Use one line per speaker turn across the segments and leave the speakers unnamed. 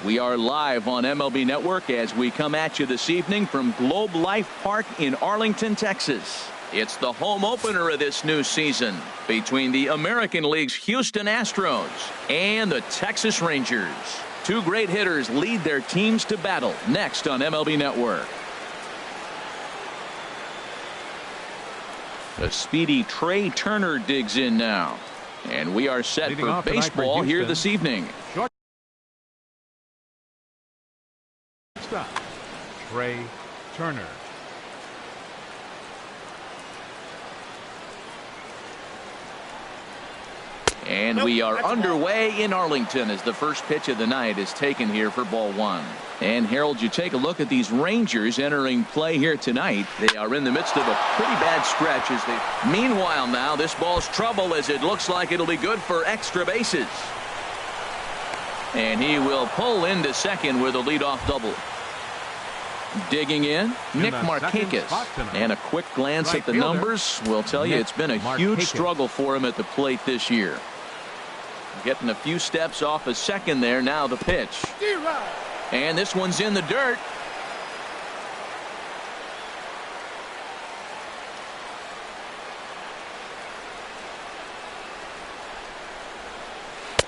We are live on MLB Network as we come at you this evening from Globe Life Park in Arlington, Texas. It's the home opener of this new season between the American League's Houston Astros and the Texas Rangers. Two great hitters lead their teams to battle next on MLB Network. The speedy Trey Turner digs in now. And we are set for baseball here this evening.
Stop. Trey Turner.
And we are underway in Arlington as the first pitch of the night is taken here for ball one. And Harold, you take a look at these Rangers entering play here tonight. They are in the midst of a pretty bad stretch. Meanwhile now this ball's trouble as it looks like it'll be good for extra bases. And he will pull into second with a leadoff double. Digging in, Nick Markakis. And a quick glance at the numbers will tell you it's been a huge struggle for him at the plate this year. Getting a few steps off a second there. Now the pitch. And this one's in the dirt.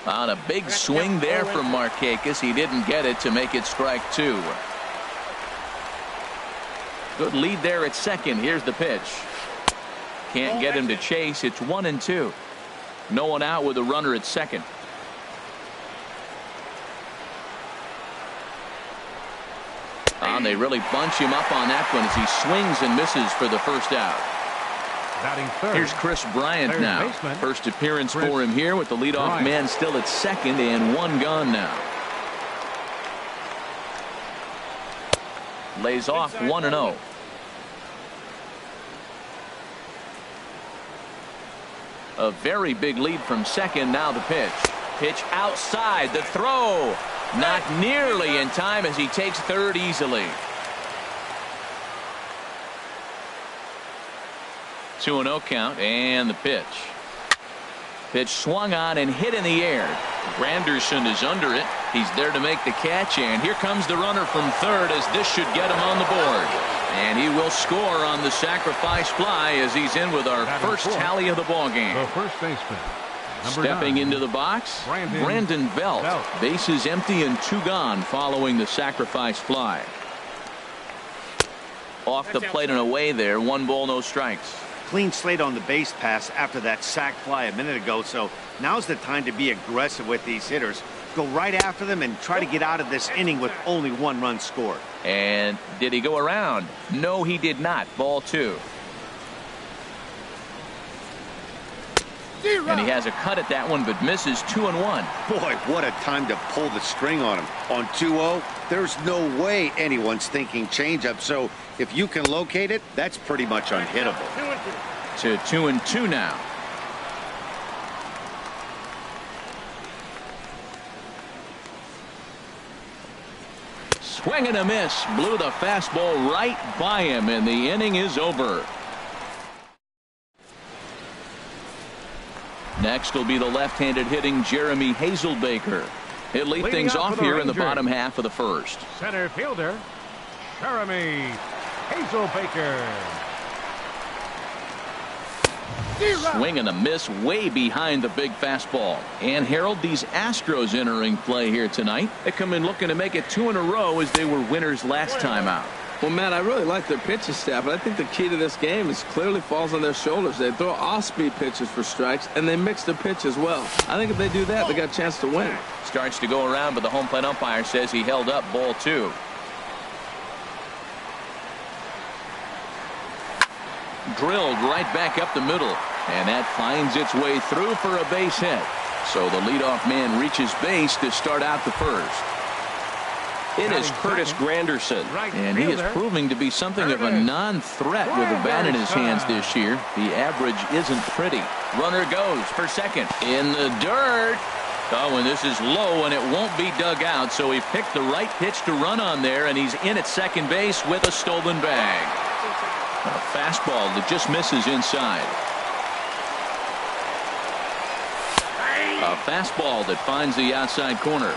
On a big swing there from Markakis. He didn't get it to make it strike two. Good lead there at second. Here's the pitch. Can't get him to chase. It's 1-2. No one out with a runner at second. And they really bunch him up on that one as he swings and misses for the first out. Here's Chris Bryant now. First appearance for him here with the leadoff man still at second and one gone now. Lays off 1-0. A very big lead from second. Now the pitch. Pitch outside. The throw. Not nearly in time as he takes third easily. 2-0 count and the pitch. Pitch swung on and hit in the air. Granderson is under it. He's there to make the catch, and here comes the runner from third as this should get him on the board. And he will score on the sacrifice fly as he's in with our first tally of the ball game.
The first baseman.
Stepping into the box, Brandon Belt. Bases empty and two gone following the sacrifice fly. Off the plate and away there. 1 ball, no strikes.
Clean slate on the base pass after that sac fly a minute ago, so now's the time to be aggressive with these hitters. Go right after them and try to get out of this inning with only 1 run scored.
And did he go around? No, he did not. Ball 2. And he has a cut at that one, but misses 2-1.
Boy, what a time to pull the string on him. On 2-0, there's no way anyone's thinking changeup. So if you can locate it, that's pretty much unhittable.
To 2-2 now. Swing and a miss. Blew the fastball right by him, and the inning is over. Next will be the left-handed hitting Jeremy Hazelbaker. He'll lead things off here in the bottom half of the first.
Center fielder, Jeremy Hazelbaker.
Swing and a miss way behind the big fastball. And Harold, these Astros entering play here tonight. They come in looking to make it 2 in a row as they were winners last time out.
Well, Matt, I really like their pitching staff, but I think the key to this game is clearly falls on their shoulders. They throw off-speed pitches for strikes, and they mix the pitch as well. I think if they do that, they got a chance to win.
Starts to go around, but the home plate umpire says he held up ball 2. Drilled right back up the middle, and that finds its way through for a base hit. So the leadoff man reaches base to start out the first. It is Curtis Granderson, and he is proving to be something of a non-threat with a bat in his hands this year. The average isn't pretty. Runner goes for second in the dirt. Oh, and this is low, and it won't be dug out, so he picked the right pitch to run on there, and he's in at second base with a stolen bag. A fastball that just misses inside. A fastball that finds the outside corner.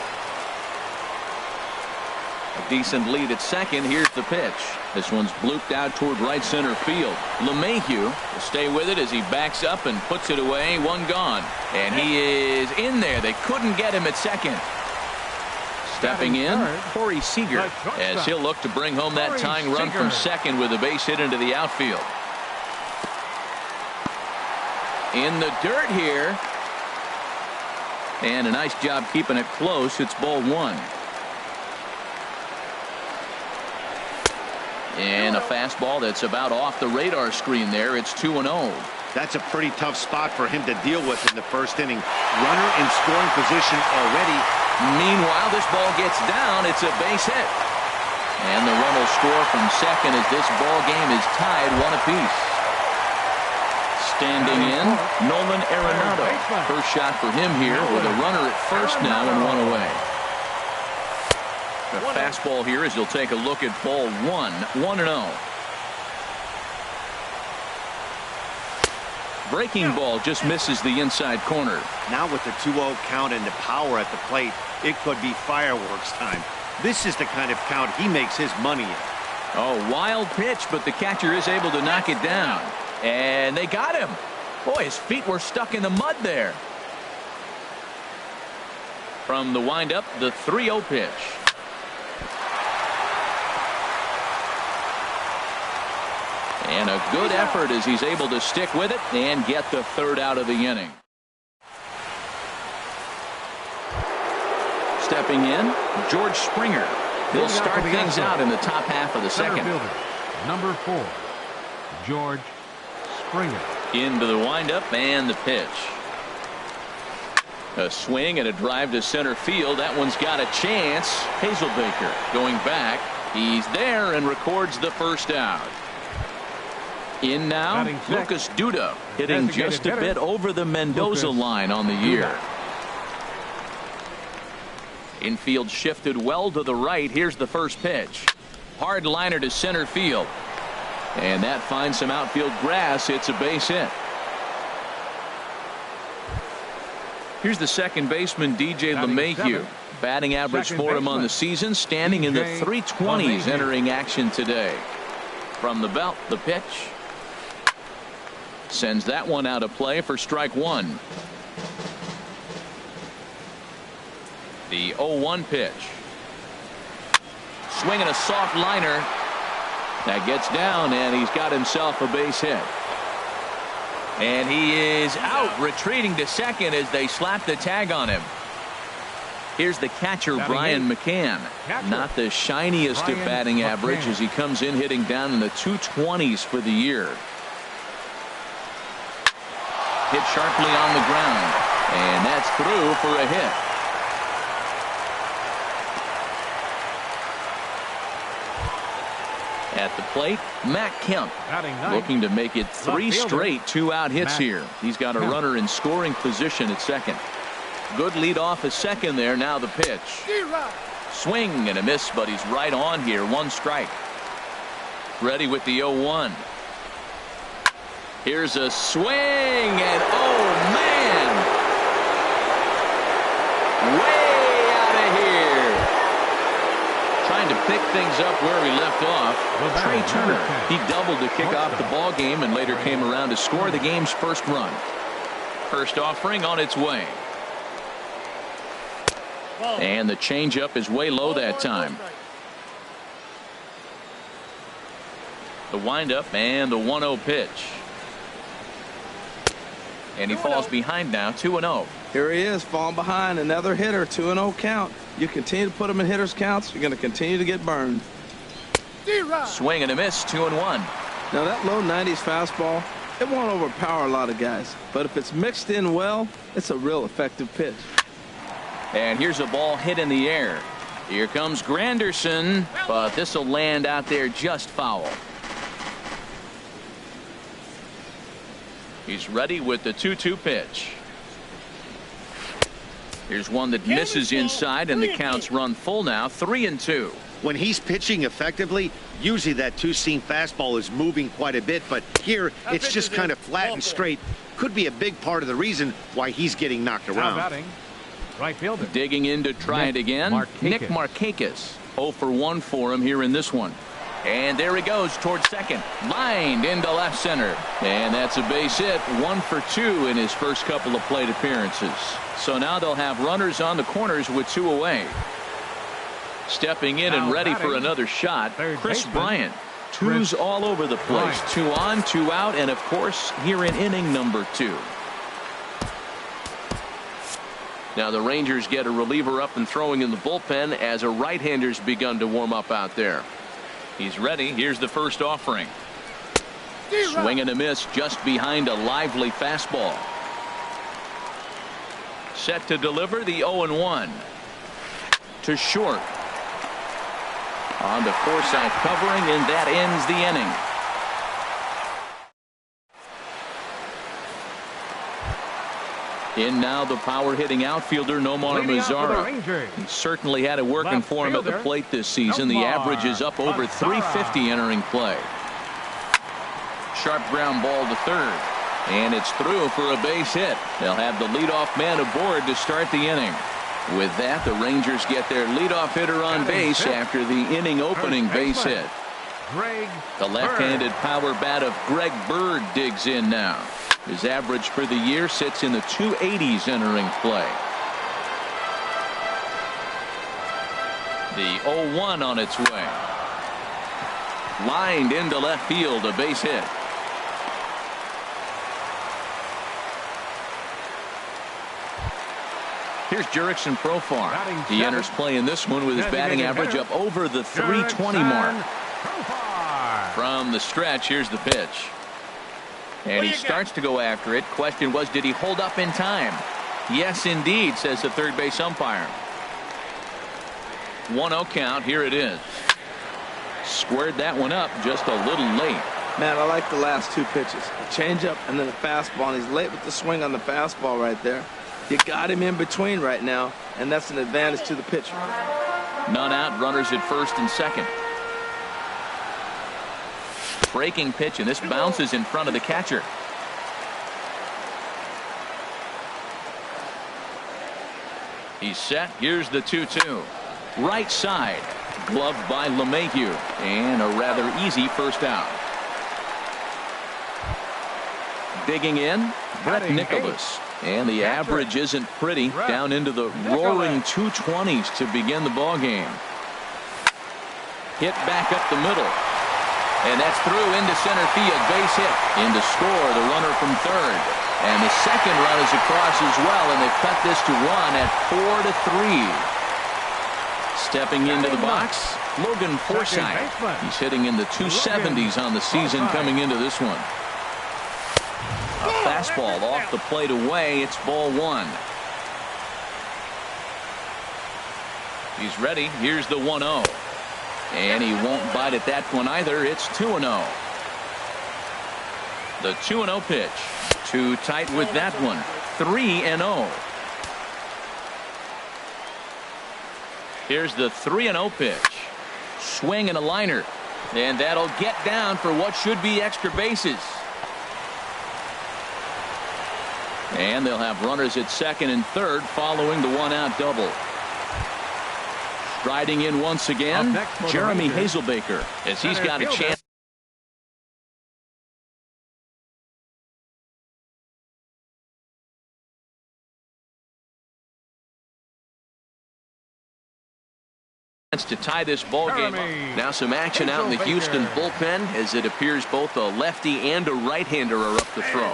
A decent lead at second. Here's the pitch. This one's blooped out toward right center field. LeMahieu will stay with it as he backs up and puts it away. One gone. And he is in there. They couldn't get him at second. Stepping in, Corey Seager, as he'll look to bring home that tying run from second with a base hit into the outfield. In the dirt here. And a nice job keeping it close. It's ball one. And a fastball that's about off the radar screen there. It's 2-0.
That's a pretty tough spot for him to deal with in the first inning. Runner in scoring position already.
Meanwhile, this ball gets down. It's a base hit. And the run will score from second as this ball game is tied 1 apiece. Standing in, Nolan Arenado. First shot for him here with a runner at first now and 1 away. The fastball here as you'll take a look at ball 1, 1-0. Breaking ball just misses the inside corner.
Now with the 2-0 count and the power at the plate, it could be fireworks time. This is the kind of count he makes his money in.
Oh, wild pitch, but the catcher is able to knock it down. And they got him. Boy, his feet were stuck in the mud there. From the windup, the 3-0 pitch. And a good effort as he's able to stick with it and get the third out of the inning. Stepping in, George Springer. He'll start things out in the top half of the second.
Fielder, number 4, George Springer.
Into the windup and the pitch. A swing and a drive to center field. That one's got a chance. Hazelbaker going back. He's there and records the first out. In now, Lucas Duda hitting just a bit over the Mendoza line on the year. Infield shifted well to the right. Here's the first pitch. Hard liner to center field. And that finds some outfield grass. It's a base hit. Here's the second baseman, DJ LeMahieu. Batting average for him on the season, standing in the 320s entering action today. From the belt, the pitch. Sends that one out of play for strike one. The 0-1 pitch. Swinging a soft liner. That gets down, and he's got himself a base hit. And he is out, retreating to second as they slap the tag on him. Here's the catcher, Brian McCann. Not the shiniest of batting average as he comes in hitting down in the 220s for the year. Hit sharply on the ground, and that's through for a hit. At the plate, Matt Kemp looking to make it 3 straight 2-out hits here. He's got a runner in scoring position at second. Good lead off at second there. Now the pitch. Swing and a miss, but he's right on here. 1 strike. Ready with the 0-1. Here's a swing, and oh man, way out of here. Trying to pick things up where he left off. Trey Turner, he doubled to kick off the ball game and later came around to score the game's first run. First offering on its way. And the changeup is way low that time. The windup and the 1-0 pitch. And he falls behind now, 2-0.
Here he is, falling behind, another hitter, 2-0 count. You continue to put him in hitters counts, you're going to continue to get burned.
Swing and a miss, 2-1.
Now that low 90s fastball, it won't overpower a lot of guys, but if it's mixed in well, it's a real effective pitch.
And here's a ball hit in the air. Here comes Granderson, but this will land out there just foul. He's ready with the 2-2 pitch. Here's one that misses inside, and the counts run full now, 3-2.
When he's pitching effectively, usually that two-seam fastball is moving quite a bit, but here it's just kind of flat and straight. Could be a big part of the reason why he's getting knocked around.
Right fielder.
Digging in to try it again, Nick Markakis. 0 for 1 for him here in this one. And there he goes towards second. Lined into left center. And that's a base hit. 1 for 2 in his first couple of plate appearances. So now they'll have runners on the corners with 2 away. Stepping in and ready for another shot, Chris Bryant. 2s all over the place. 2 on, 2 out, and of course here in inning number 2. Now the Rangers get a reliever up and throwing in the bullpen as a right-hander's begun to warm up out there. He's ready. Here's the first offering. Swing and a miss just behind a lively fastball. Set to deliver the 0-1. To short. On to Forsythe covering, and that ends the inning. In now the power hitting outfielder Nomar Mazara. He certainly had it working for him at the plate this season. The average is up over 350 entering play. Sharp ground ball to third. And it's through for a base hit. They'll have the leadoff man aboard to start the inning. With that, the Rangers get their leadoff hitter on base after the inning opening base hit. The left-handed power bat of Greg Bird digs in now. His average for the year sits in the 280s entering play. The 0-1 on its way. Lined into left field, a base hit. Here's Jurickson Profar. He enters play in this one with his batting average up over the 320 mark. From the stretch, here's the pitch. And he starts to go after it. Question was, did he hold up in time? Yes, indeed, says the third base umpire. 1-0 count. Here it is. Squared that one up just a little late.
Man, I like the last 2 pitches. A changeup and then a fastball. And he's late with the swing on the fastball right there. You got him in between right now, and that's an advantage to the pitcher.
None out, runners at first and second. Breaking pitch, and this bounces in front of the catcher. He's set. Here's the 2-2. Right side. Gloved by LeMahieu. And a rather easy first out. Digging in, Brett Nicholas. And the average isn't pretty. Down into the roaring 220s to begin the ball game. Hit back up the middle. And that's through into center field. Base hit. In to score the runner from third. And the second run is across as well. And they've cut this to 1 at 4-3. Stepping into the box, Logan Forsythe. He's hitting in the 270s on the season coming into this one. A fastball off the plate away. It's ball 1. He's ready. Here's the 1-0. And he won't bite at that one either. It's 2-0. The 2-0 pitch. Too tight with that one. 3-0. Here's the 3-0 pitch. Swing and a liner. And that'll get down for what should be extra bases. And they'll have runners at second and third following the 1-out double. Striding in once again, Jeremy Hazelbaker, as he's got a chance to tie this ball game up. Now some action out in the Houston bullpen, as it appears both a lefty and a right-hander are up to throw.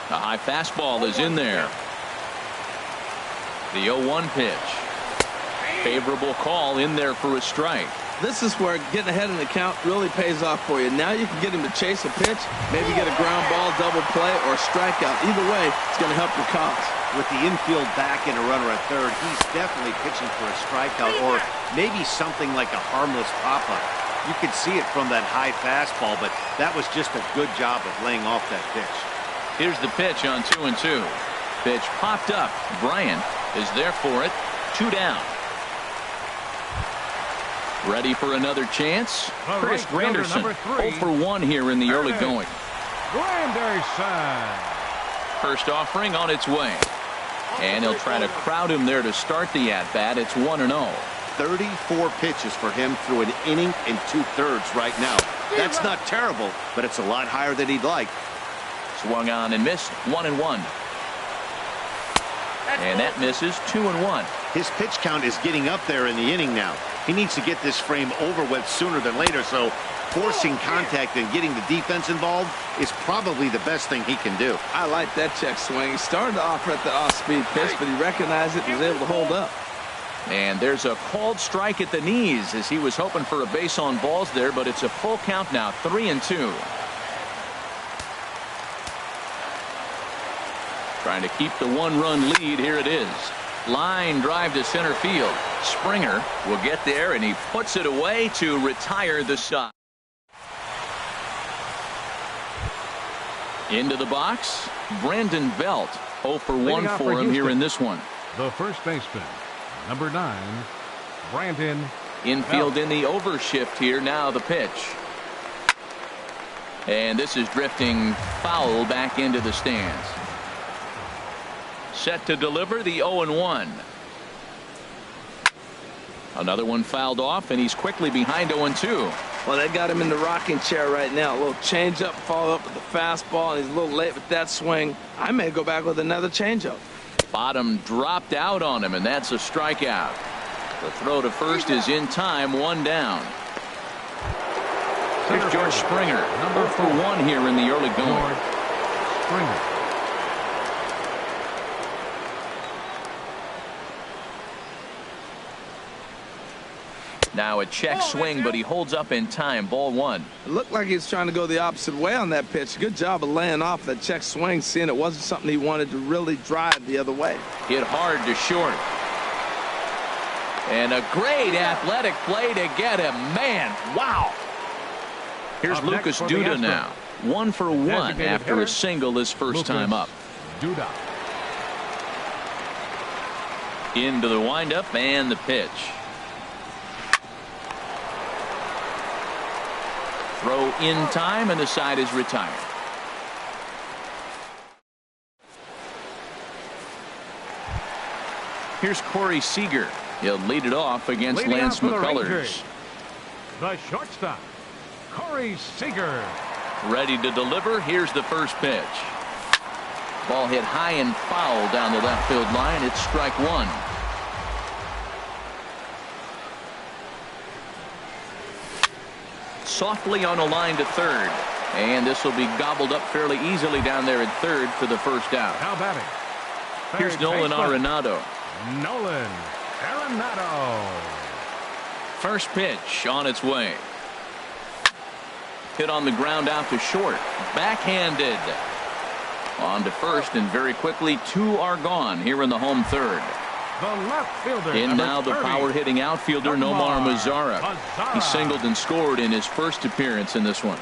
A high fastball is in there. The 0-1 pitch. Favorable call in there for a strike.
This is where getting ahead in the count really pays off for you. Now you can get him to chase a pitch, maybe get a ground ball, double play, or a strikeout. Either way, it's going to help your cause.
With the infield back and a runner at third, he's definitely pitching for a strikeout or maybe something like a harmless pop-up. You could see it from that high fastball, but that was just a good job of laying off that pitch.
Here's the pitch on 2-2. Pitch popped up. Bryant is there for it. 2 down. Ready for another chance? Chris Granderson, 0 for 1 here in the early going. First offering on its way. And he'll try to crowd him there to start the at-bat. It's 1-0.
34 pitches for him through an inning and 2/3 right now. That's not terrible, but it's a lot higher than he'd like.
Swung on and missed. 1-1. And that misses. 2-1.
His pitch count is getting up there in the inning now. He needs to get this frame over with sooner than later, so forcing contact and getting the defense involved is probably the best thing he can do.
I like that check swing. He started off at the off-speed pitch, but he recognized it and was able to hold up.
And there's a called strike at the knees as he was hoping for a base on balls there, but it's a full count now. 3-2. Trying to keep the one-run lead. Here it is. Line drive to center field. Springer will get there, and he puts it away to retire the side. Into the box, Brandon Belt. 0 for 1 for him here in this one.
The first baseman, number 9, Brandon
Infield
Belt.
in the overshift here. Now the pitch. And this is drifting foul back into the stands. Set to deliver the 0-1. Another one fouled off, and he's quickly behind 0-2.
Well, they got him in the rocking chair right now. A little changeup, follow up with the fastball, and he's a little late with that swing. I may go back with another changeup.
Bottom dropped out on him, and that's a strikeout. The throw to first is in time. 1 down. Here's George Springer. 0 for 1 here in the early going.
George Springer.
Now a check swing, but he holds up in time. Ball 1.
It looked like he was trying to go the opposite way on that pitch. Good job of laying off that check swing, seeing it wasn't something he wanted to really drive the other way.
Hit hard to short. And a great athletic play to get him. Man, wow. Here's
Up
Lucas
next for the
Duda
Astros.
now. 1 for 1
Designated
after
hitter,
a single his first
Lucas
time up.
Duda.
Into the windup and the pitch. Throw in time, and the side is retired. Here's Corey Seager. He'll lead it off against
Leading
Lance
off for the
McCullers.
Rangers, the shortstop, Corey Seager.
Ready to deliver. Here's the first pitch. Ball hit high and foul down the left field line. It's strike 1. Softly on a line to third. And this will be gobbled up fairly easily down there at third for the first out.
Now batting.
Here's
Third
Nolan
baseman,
Arenado.
Nolan Arenado.
First pitch on its way. Hit on the ground out to short. Backhanded. On to first, and very quickly 2 are gone here in the home third.
The left fielder.
And
number
now the
30,
power-hitting outfielder Nomar Mazara.
Mazara.
He singled and scored in his first appearance in this one.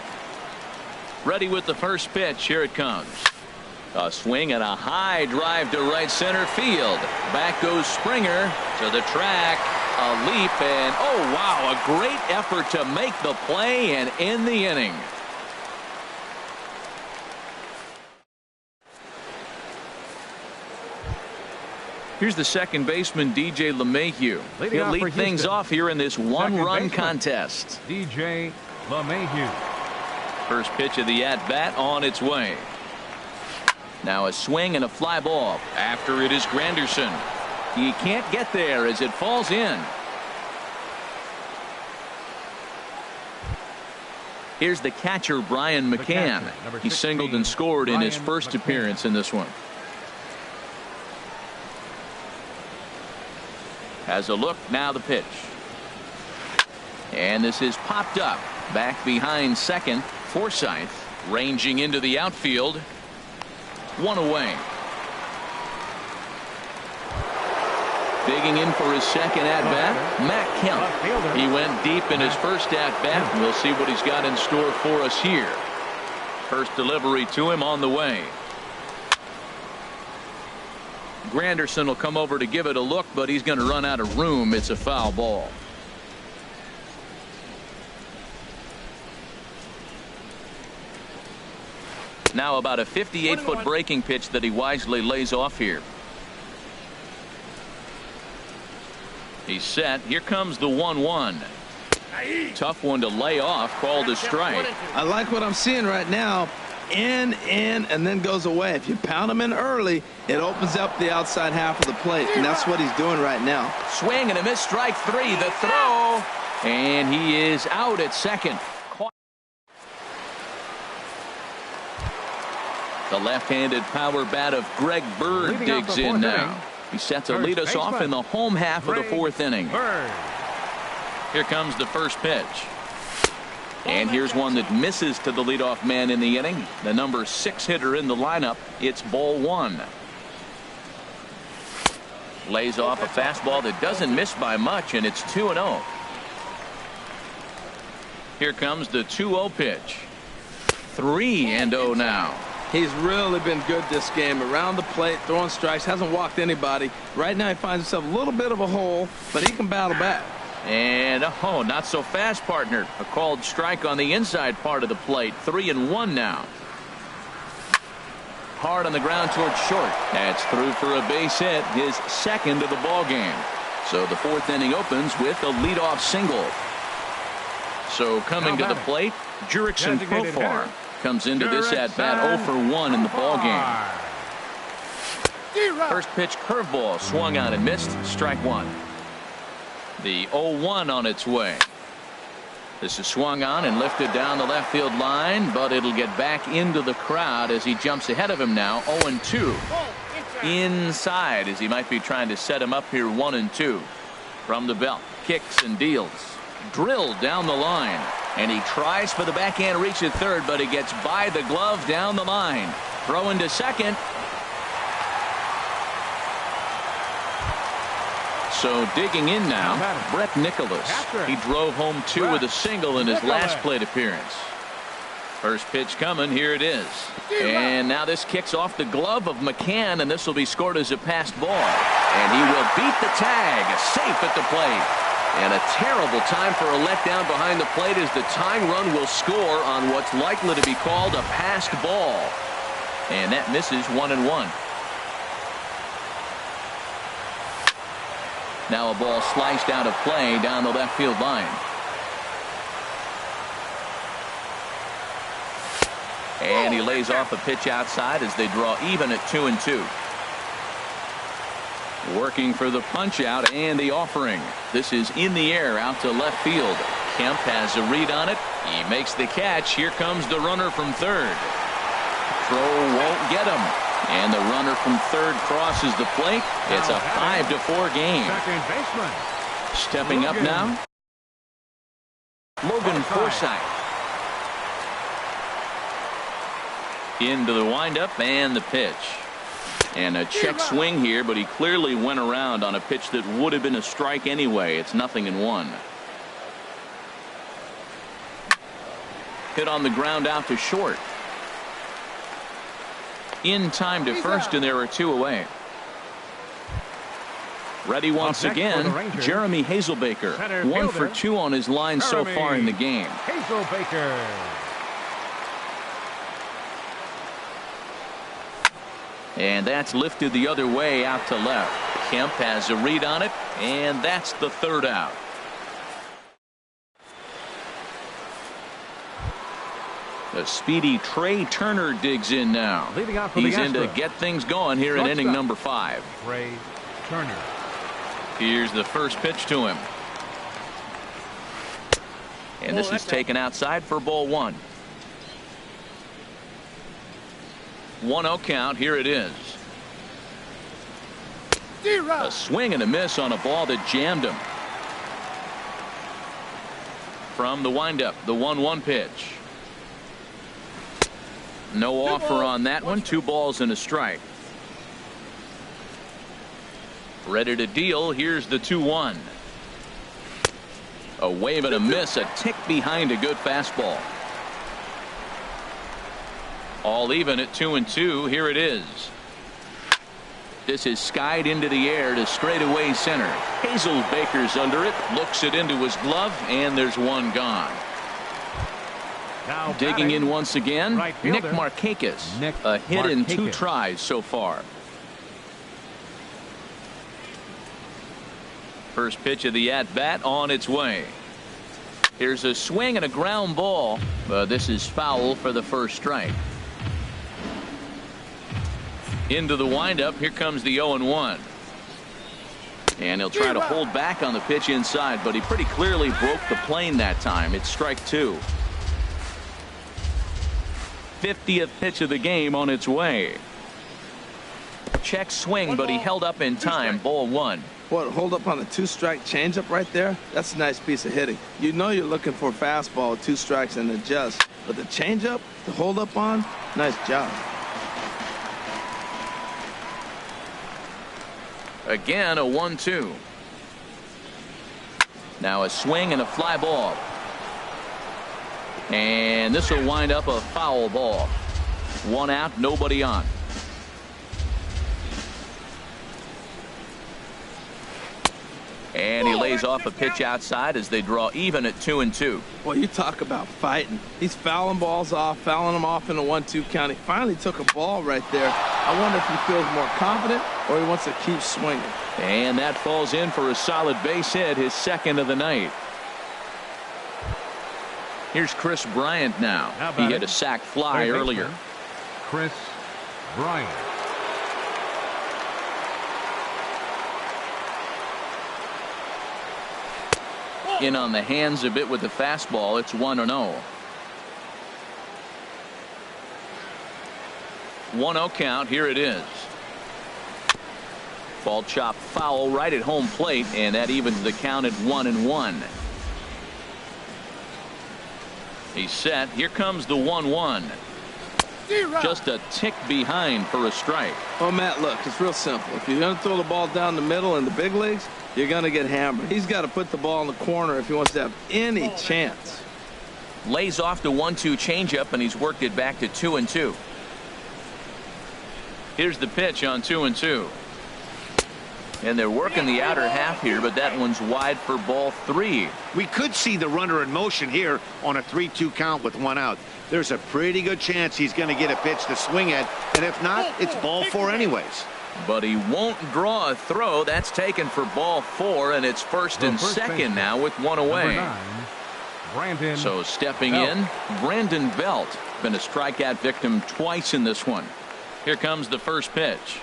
Ready with the first pitch. Here it comes. A swing and a high drive to right center field. Back goes Springer to the track. A leap, and oh wow, a great effort to make the play and end the inning. Here's the second baseman, DJ LeMahieu.
Leading
He'll
off for
lead things
Houston.
off here in this
Second
one-run
baseman.
contest.
DJ LeMahieu.
First pitch of the at-bat on its way. Now a swing and a fly ball. After it is Granderson. He can't get there as it falls in. Here's the catcher, Brian
The
McCann.
catcher, number
He singled
16,
and scored in his
Brian
first
McCann.
appearance in this one. Has a look, now the pitch. And this is popped up. Back behind second. Forsythe ranging into the outfield. 1 away. Digging in for his second at-bat, Matt Kemp. He went deep in his first at-bat. We'll see what he's got in store for us here. First delivery to him on the way. Granderson will come over to give it a look, but he's going to run out of room. It's a foul ball. Now about a 58-foot breaking pitch that he wisely lays off here. He's set. Here comes the 1-1. Tough one to lay off, called a strike.
I like what I'm seeing right now. In, and then goes away. If you pound him in early, it opens up the outside half of the plate, and that's what he's doing right now.
Swing and a miss, strike 3. The throw, and he is out at second. The left-handed power bat of Greg Bird digs in now. He's set to lead us off in the home half of the 4th inning. Here comes the first pitch. And here's one that misses to the leadoff man in the inning. The number 6 hitter in the lineup. It's ball 1. Lays off a fastball that doesn't miss by much, and it's 2-0. Here comes the 2-0 pitch. 3-0 now.
He's really been good this game. Around the plate, throwing strikes, hasn't walked anybody. Right now he finds himself a little bit of a hole, but he can battle back.
And, oh, not so fast, partner. A called strike on the inside part of the plate. 3-1 now. Hard on the ground towards short. That's through for a base hit, his second of the ball game. So the 4th inning opens with a leadoff single. So coming to the plate, Jurickson Profar comes into this at bat 0 for 1 in the ball game. First pitch curveball swung on and missed. Strike 1. The 0-1 on its way. This is swung on and lifted down the left field line, but it'll get back into the crowd as he jumps ahead of him now. 0-2. Inside as he might be trying to set him up here. 1-2 from the belt. Kicks and deals. Drilled down the line, and he tries for the backhand reach at third, but he gets by the glove down the line. Throw into second. So digging in now, Brett Nicholas. He drove home 2 with a single in his last plate appearance. First pitch coming. Here it is. And now this kicks off the glove of McCann, and this will be scored as a passed ball. And he will beat the tag. Safe at the plate. And a terrible time for a letdown behind the plate as the tying run will score on what's likely to be called a passed ball. And that misses. 1-1. Now a ball sliced out of play down the left field line. And he lays off a pitch outside as they draw even at 2-2. Working for the punch out and the offering. This is in the air out to left field. Kemp has a read on it. He makes the catch. Here comes the runner from third. Throw won't get him. And the runner from third crosses the plate. It's a 5-4 game.
Second baseman.
Stepping up now, Logan Forsythe. Into the windup and the pitch. And a check swing here, but he clearly went around on a pitch that would have been a strike anyway. It's 0-1. Hit on the ground out to short. In time to first, and there are 2 away. Ready once again, Jeremy Hazelbaker. 1 for 2 on his line so far in the game.
Hazelbaker.
And that's lifted the other way out to left. Kemp has a read on it, and that's the 3rd out. The speedy Trey Turner digs in now. He's in to get things going here in inning number 5.
Trey Turner.
Here's the first pitch to him. And this is taken outside for ball 1. 1-0 count. Here it is. A swing and a miss on a ball that jammed him. From the windup, the 1-1 pitch. No offer on that one. 2 balls and a strike. Ready to deal. Here's the 2-1. A wave and a miss. A tick behind a good fastball. All even at 2-2. Here it is. This is skied into the air to straightaway center. Hazelbaker's under it. Looks it into his glove, and there's 1 gone.
Now
digging in once again,
right
Nick
fielder,
Markakis.
Nick
A hit in 2
Markakis.
tries so far. First pitch of the at-bat on its way. Here's a swing and a ground ball, but this is foul for the first strike. Into the windup. Here comes the 0-1. And he'll try to hold back on the pitch inside, but he pretty clearly broke the plane that time. It's strike two. 50th pitch of the game on its way. Check swing, but he held up in time. Ball one.
What, hold up on a 2-strike changeup right there? That's a nice piece of hitting. You know you're looking for a fastball with 2 strikes and adjust. But the changeup, to hold up on, nice job.
Again, a 1-2. Now a swing and a fly ball. And this will wind up a foul ball. 1 out, nobody on. And he lays off a pitch outside as they draw even at 2-2.
Well, you talk about fighting. He's fouling balls off, fouling them off in a 1-2 count. He finally took a ball right there. I wonder if he feels more confident or he wants to keep swinging.
And that falls in for a solid base hit, his second of the night. Here's Chris Bryant now. He hit a sac fly earlier.
Chris Bryant.
In on the hands a bit with the fastball. It's 1-0. 1-0 count. Here it is. Ball chopped foul right at home plate, and that evens the count at 1-1. He's set. Here comes the 1-1. Just a tick behind for a strike.
Oh, Matt, look, it's real simple. If you're going to throw the ball down the middle in the big leagues, you're going to get hammered. He's got to put the ball in the corner if he wants to have any chance.
Lays off the 1-2 changeup, and he's worked it back to 2-2. Here's the pitch on 2-2. And they're working the outer half here, but that one's wide for ball 3.
We could see the runner in motion here on a 3-2 count with 1 out. There's a pretty good chance he's going to get a pitch to swing at, and if not, it's ball 4 anyways.
But he won't draw a throw. That's taken for ball 4, and it's first and second now with 1 away.
9,
so stepping in, Brandon Belt. Been a strikeout victim twice in this one. Here comes the first pitch.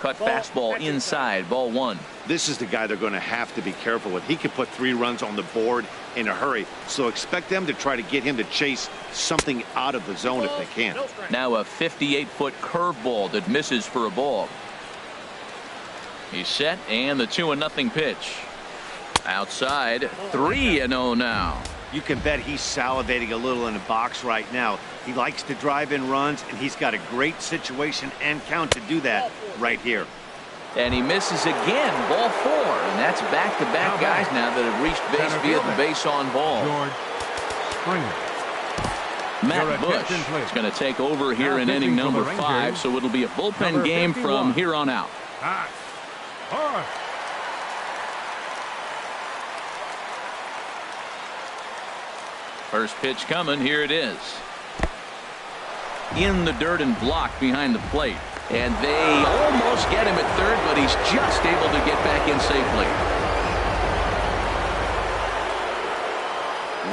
Cut fastball inside, ball 1.
This is the guy they're going to have to be careful with. He can put 3 runs on the board in a hurry, so expect them to try to get him to chase something out of the zone if they can.
Now a 58-foot curveball that misses for a ball. He's set, and the 2-0 pitch. Outside, 3-0 now.
You can bet he's salivating a little in the box right now. He likes to drive in runs, and he's got a great situation and count to do that right here.
And he misses again, ball 4, and that's back-to-back guys now that have reached base via the base on ball. Matt Bush is going to take over here in inning number 5, so it'll be a bullpen game from here on out. First pitch coming. Here it is. In the dirt and blocked behind the plate. And they almost get him at third, but he's just able to get back in safely.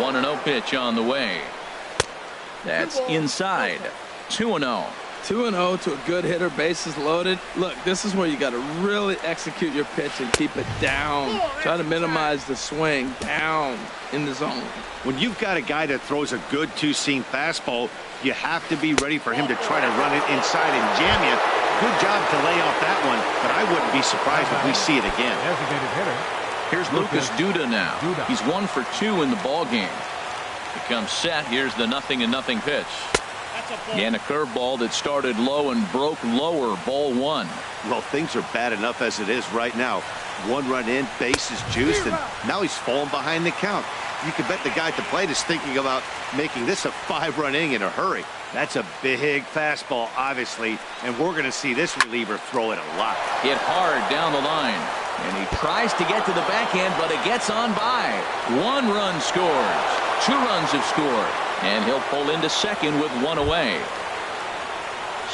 1-0 pitch on the way. That's inside. 2-0.
2-0 to a good hitter, bases loaded. Look, this is where you got to really execute your pitch and keep it down. Try to minimize the swing down in the zone.
When you've got a guy that throws a good 2-seam fastball, you have to be ready for him to try to run it inside and jam you. Good job to lay off that one, but I wouldn't be surprised if we see it again.
Here's Lucas Duda now. He's 1 for 2 in the ball game. He comes set. Here's the 0-0 pitch. And a curveball that started low and broke lower, ball 1.
Well, things are bad enough as it is right now. 1 run in, base is juiced, and now he's falling behind the count. You can bet the guy at the plate is thinking about making this a 5-run inning in a hurry. That's a big fastball, obviously, and we're going to see this reliever throw it a lot.
Hit hard down the line, and he tries to get to the backhand, but it gets on by. 1 run scores. 2 runs have scored, and he'll pull into second with 1 away.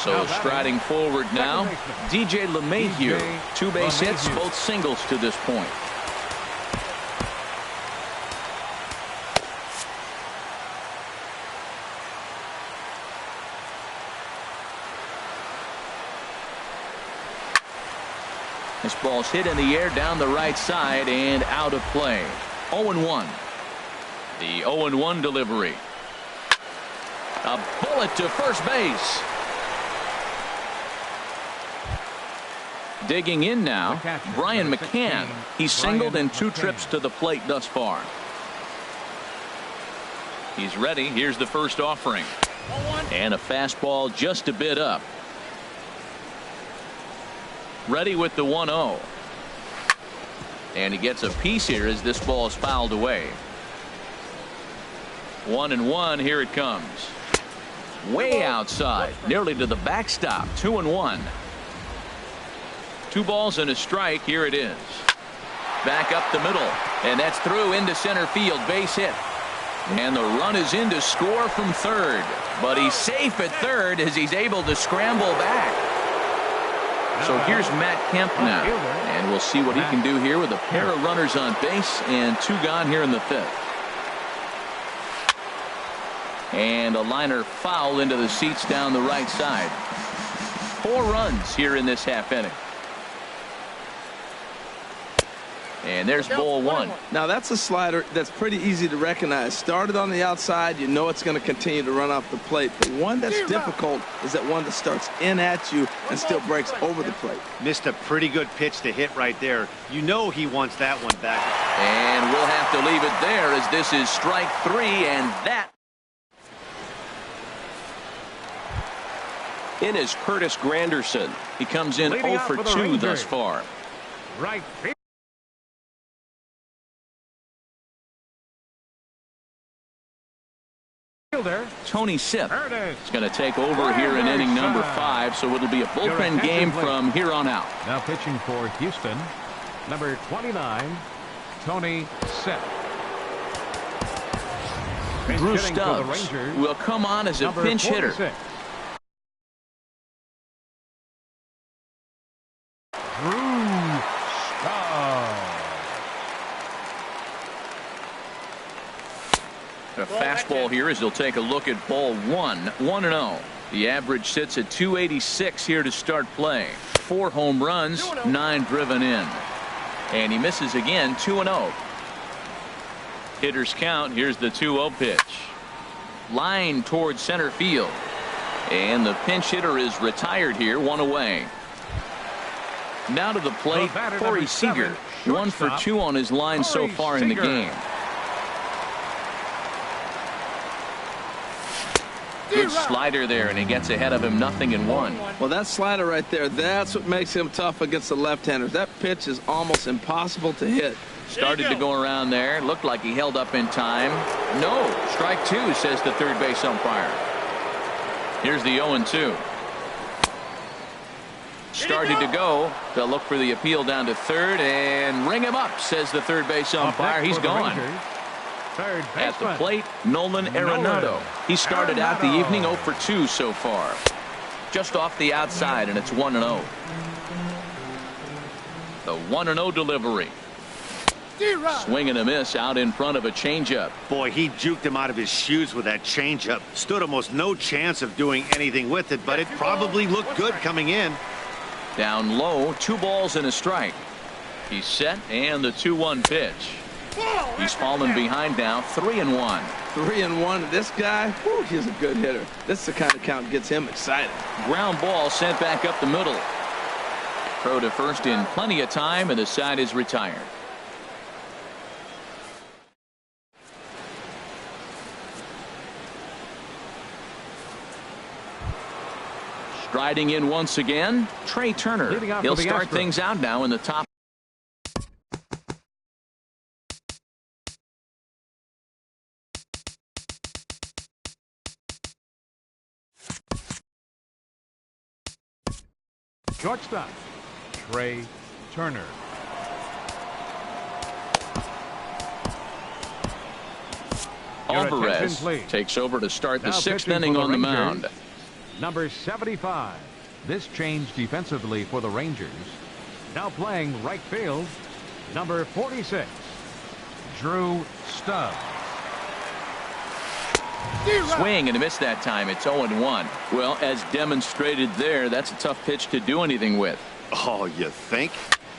So striding forward now, BWlove. 2 base hits, both singles to this point. This ball's hit in the air down the right side and out of play. 0-1. The 0-1 delivery. A bullet to first base. Digging in now, Brian McCann. He's singled in 2 trips to the plate thus far. He's ready. Here's the first offering. And a fastball just a bit up. Ready with the 1-0. And he gets a piece here as this ball is fouled away. 1-1. Here it comes. Way outside. Nearly to the backstop. 2-1. 2 balls and a strike. Here it is. Back up the middle. And that's through into center field. Base hit. And the run is in to score from third. But he's safe at third as he's able to scramble back. So here's Matt Kemp now, and we'll see what he can do here with a pair of runners on base and 2 gone here in the 5th. And a liner foul into the seats down the right side. 4 runs here in this half inning. And there's ball 1.
Now that's a slider that's pretty easy to recognize. Started on the outside, you know it's going to continue to run off the plate. The one that's difficult is that one that starts in at you and still breaks over the plate.
Missed a pretty good pitch to hit right there. You know he wants that one back.
And we'll have to leave it there as this is strike 3, and that in is Curtis Granderson. He comes in 0 for 2 thus far.
Right.
Tony Sipp is going to take over here in inning number 5, so it'll be a bullpen game from here on out.
Now pitching for Houston, number 29, Tony Sipp.
Bruce Stubbs will come on as a pinch hitter. A fastball here as he'll take a look at ball 1. 1-0. The average sits at 286 here to start play. 4 home runs, 9 driven in. And he misses again. 2-0. Hitters count. Here's the 2-0 pitch. Line towards center field. And the pinch hitter is retired here. 1 away. Now to the plate, Corey Seager. 1 for 2 on his line so far in the game. Good slider there, and he gets ahead of him. 0-1.
Well, that slider right there, that's what makes him tough against the left-handers. That pitch is almost impossible to hit.
Started to go around there. Looked like he held up in time. No. Strike 2, says the third base umpire. Here's the 0-2. Started to go. They'll look for the appeal down to third and ring him up, says the third base umpire. He's gone. At the plate, Nolan Arenado. He started out the evening 0 for 2 so far. Just off the outside, and it's 1-0. The 1-0 delivery. Swing and a miss out in front of a changeup.
Boy, he juked him out of his shoes with that changeup. Stood almost no chance of doing anything with it, but it probably looked good coming in.
Down low, 2 balls and a strike. He's set, and the 2-1 pitch. He's fallen behind now. 3-1.
3-1. This guy, whew, he's a good hitter. This is the kind of count that gets him excited.
Ground ball sent back up the middle. Throw to first in plenty of time, and the side is retired. Striding in once again, Trey Turner. He'll start things out now in the top.
Shortstop, Trey Turner.
Alvarez takes over to start the 6th inning on the mound.
number 75. This changed defensively for the Rangers. Now playing right field, number 46, Drew Stubbs.
Swing and a miss that time. It's 0-1. Well, as demonstrated there, that's a tough pitch to do anything with.
Oh, you think?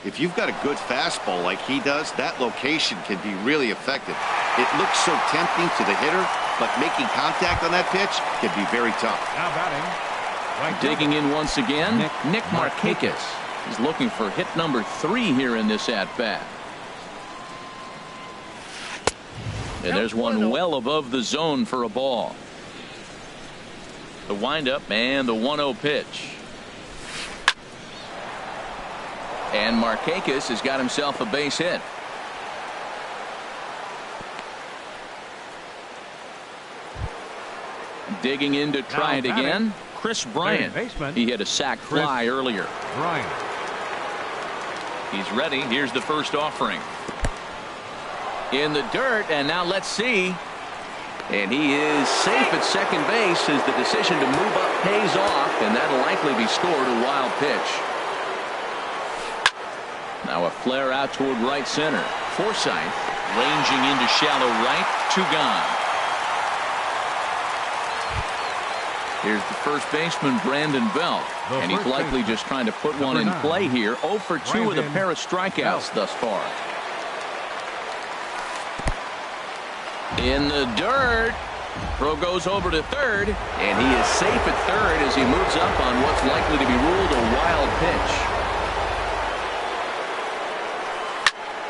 If you've got a good fastball like he does, that location can be really effective. It looks so tempting to the hitter, but making contact on that pitch can be very tough.
Now batting. Right
Digging in once again, Nick Markakis. He's looking for hit number 3 here in this at-bat. And there's one well above the zone for a ball. The windup and the 1-0 pitch. And Markakis has got himself a base hit. Digging in to try it again. Chris Bryant. He hit a sac fly earlier. He's ready. Here's the first offering. In the dirt, and now let's see. And he is safe at second base as the decision to move up pays off, and that'll likely be scored. A wild pitch. Now a flare out toward right center. Forsythe ranging into shallow right. 2 gone. Here's the first baseman, Brandon Belt. And he's likely just trying to put one in play here. 0 for 2 with a pair of strikeouts thus far. In the dirt. Throw goes over to third. And he is safe at third as he moves up on what's likely to be ruled a wild pitch.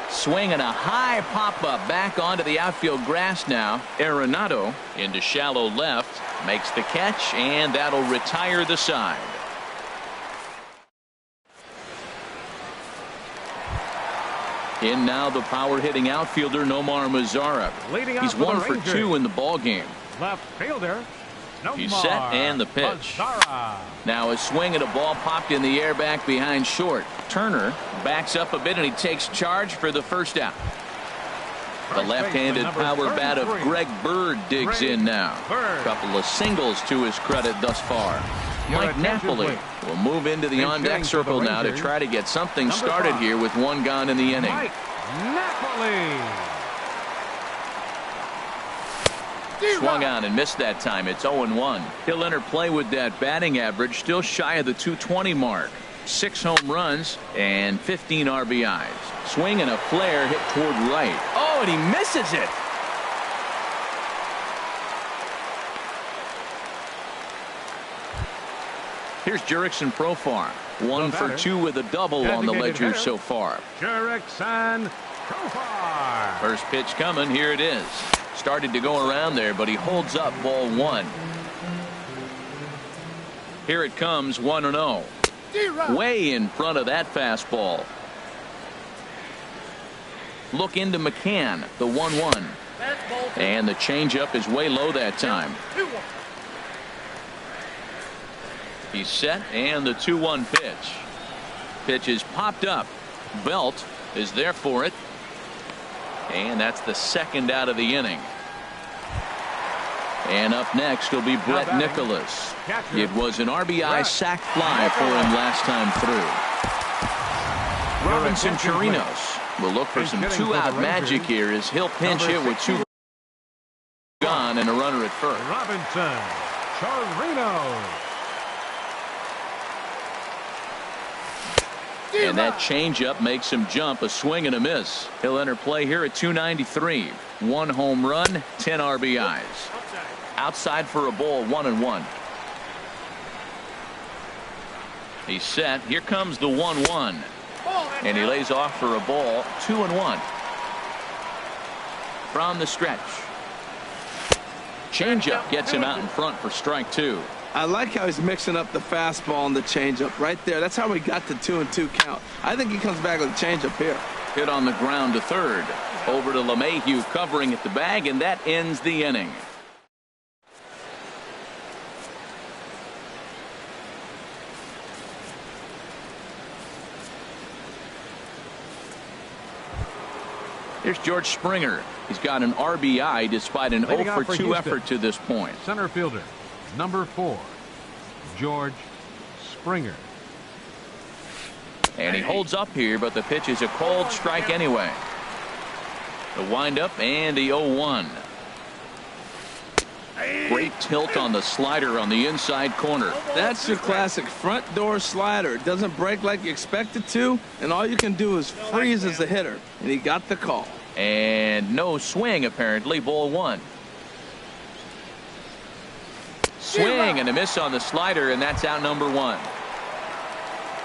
Swing and a high pop-up back onto the outfield grass now. Arenado into shallow left. Makes the catch, and that'll retire the side. In now the power-hitting outfielder Nomar Mazara. He's 1 for 2 in the ball game.
Left fielder.
He's set and the pitch. Now a swing and a ball popped in the air back behind short. Turner backs up a bit and he takes charge for the first out. The left-handed power bat of Greg Bird digs in now. A couple of singles to his credit thus far. Mike Napoli will move into the on-deck circle now to try to get something started here with 1 gone in the inning.
Mike Napoli.
Swung on and missed that time. It's 0-1. He'll enter play with that batting average still shy of the 220 mark. 6 home runs and 15 RBIs. Swing and a flare hit toward right. Oh, and he misses it. Here's Jurickson Profar. 1 for 2 with a double on the ledger so far.
Jurickson Profar.
First pitch coming. Here it is. Started to go around there, but he holds up ball 1. Here it comes, 1-0. Way in front of that fastball. Look into McCann, the 1-1. And the changeup is way low that time. He's set, and the 2-1 pitch. Pitch is popped up. Belt is there for it. And that's the second out of the inning. And up next will be Brett Nicholas. It was an RBI sac fly for him last time through. Robinson Chirinos will look for some 2-out magic here as he'll pinch hit with 2 gone and a runner at first.
Robinson Chirinos.
And that changeup makes him jump. A swing and a miss. He'll enter play here at 293. 1 home run, 10 RBIs. Outside for a ball, 1-1. He's set. Here comes the 1-1. And he lays off for a ball, 2-1. From the stretch. Changeup gets him out in front for strike 2.
I like how he's mixing up the fastball and the changeup right there. That's how we got the 2-2 count. I think he comes back with a changeup here.
Hit on the ground to third. Over to LeMahieu covering at the bag, and that ends the inning. Here's George Springer. He's got an RBI despite an 0 for 2 effort to this point.
Center fielder, number 4, George Springer.
And he holds up here, but the pitch is a cold strike anyway. The windup and the 0-1. Great tilt on the slider on the inside corner.
That's your classic front door slider. It doesn't break like you expect it to, and all you can do is freeze as a hitter. And he got the call.
And no swing, apparently. Ball 1. Swing and a miss on the slider, and that's out number 1.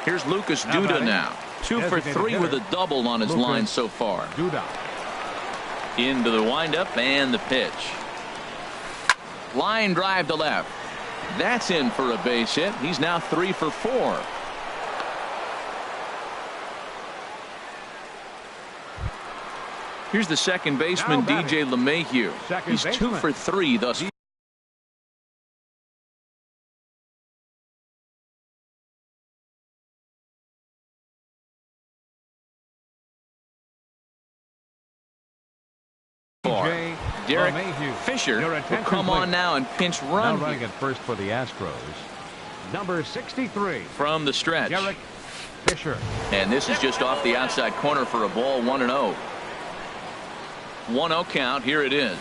Here's Lucas Duda now. 2 for 3 with a double on his line so far.
Duda.
Into the windup and the pitch. Line drive to left. That's in for a base hit. He's now 3 for 4. Here's the second baseman, DJ LeMahieu. He's 2 for 3 thus far. Derek Fisher will come on now and pinch run.
Now running at first for the Astros. Number 63.
From the stretch.
Derek Fisher.
And this is just off the outside corner for a ball. 1-0. 1-0 count. Here it is.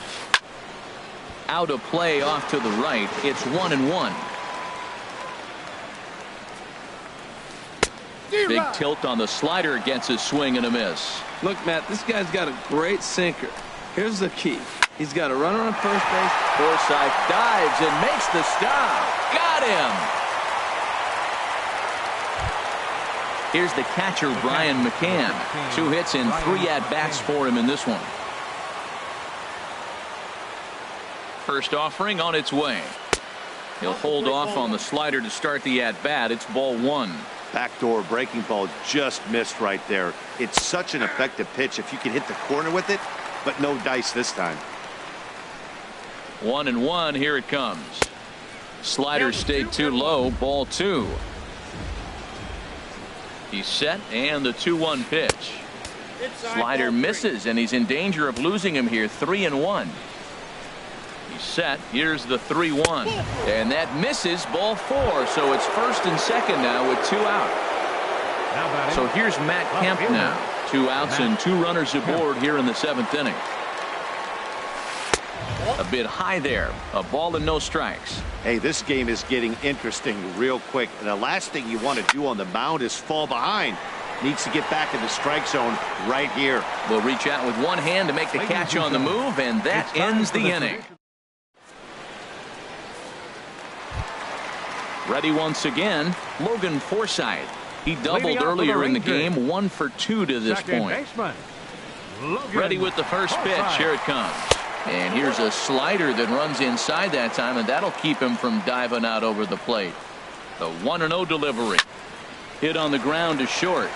Out of play off to the right. It's 1-1. Big tilt on the slider, gets a swing and a miss.
Look, Matt, this guy's got a great sinker. Here's the key. He's got a runner on first base.
Forsythe dives and makes the stop. Got him. Here's the catcher, Brian McCann. 2 hits and 3 at-bats for him in this one. First offering on its way. He'll hold off on the slider to start the at-bat. It's ball 1.
Backdoor breaking ball just missed right there. It's such an effective pitch if you can hit the corner with it, but no dice this time.
1-1. Here it comes. Slider stayed too low. Ball 2. He's set, and the 2-1 pitch. Slider misses, and he's in danger of losing him here. 3-1. He's set. Here's the 3-1, and that misses. Ball 4. So it's first and second now with 2 out. So here's Matt Kemp now. 2 outs and 2 runners aboard here in the 7th inning. A bit high there. A ball and no strikes.
Hey, this game is getting interesting real quick. And the last thing you want to do on the mound is fall behind. Needs to get back in the strike zone right here.
Will reach out with one hand to make the catch on the move, and that ends the inning. Ready once again, Logan Forsythe. He doubled earlier in the game, 1 for 2 to this point. Ready with the first pitch. Here it comes. And here's a slider that runs inside that time, and that'll keep him from diving out over the plate. The 1-0 delivery. Hit on the ground to short.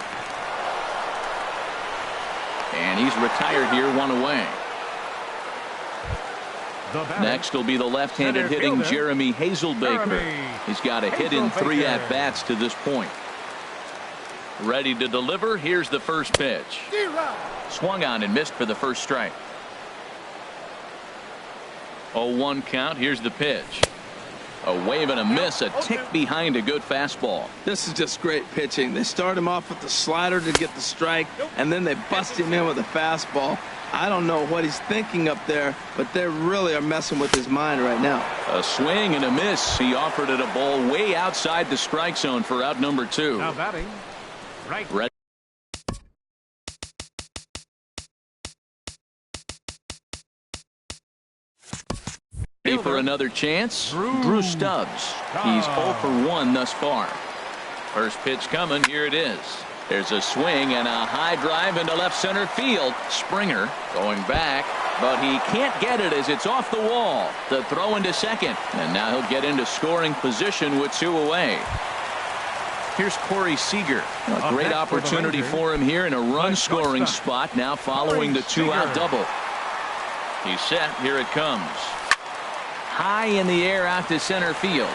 And he's retired here, 1 away. Next will be the left-handed hitting Jeremy Hazelbaker. He's got a hit in 3 at-bats to this point. Ready to deliver. Here's the first pitch. Swung on and missed for the first strike. 0-1 count. Here's the pitch. A wave and a miss, a tick behind a good fastball.
This is just great pitching. They start him off with the slider to get the strike, and then they bust him in with a fastball. I don't know what he's thinking up there, but they really are messing with his mind right now.
A swing and a miss. He offered it a ball way outside the strike zone for out number 2.
Now batting. Right.
Ready for another chance? Drew Stubbs. He's 0 for 1 thus far. First pitch coming. Here it is. There's a swing and a high drive into left center field. Springer going back, but he can't get it as it's off the wall. The throw into second, and now he'll get into scoring position with 2 away. Here's Corey Seager. A great opportunity for him here in a run-scoring spot now following the 2-out double. He's set. Here it comes. High in the air out to center field.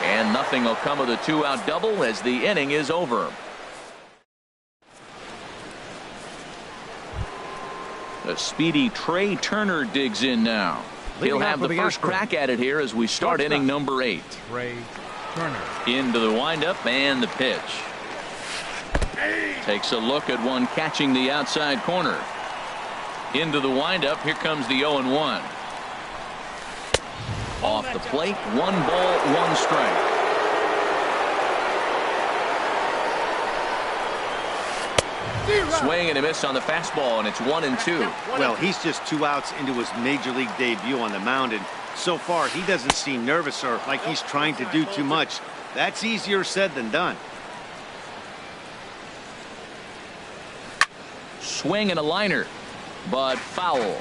And nothing will come of the 2-out double as the inning is over. The speedy Trey Turner digs in now. He'll have the first crack at it here as we start inning number 8.
Ray Turner.
Into the windup and the pitch. Takes a look at one catching the outside corner. Into the windup. Here comes the 0-1. Off the plate. 1 ball, 1 strike. Swing and a miss on the fastball, and it's 1-2.
Well, he's just 2 outs into his major league debut on the mound, and so far he doesn't seem nervous or like he's trying to do too much. That's easier said than done.
Swing and a liner, but foul.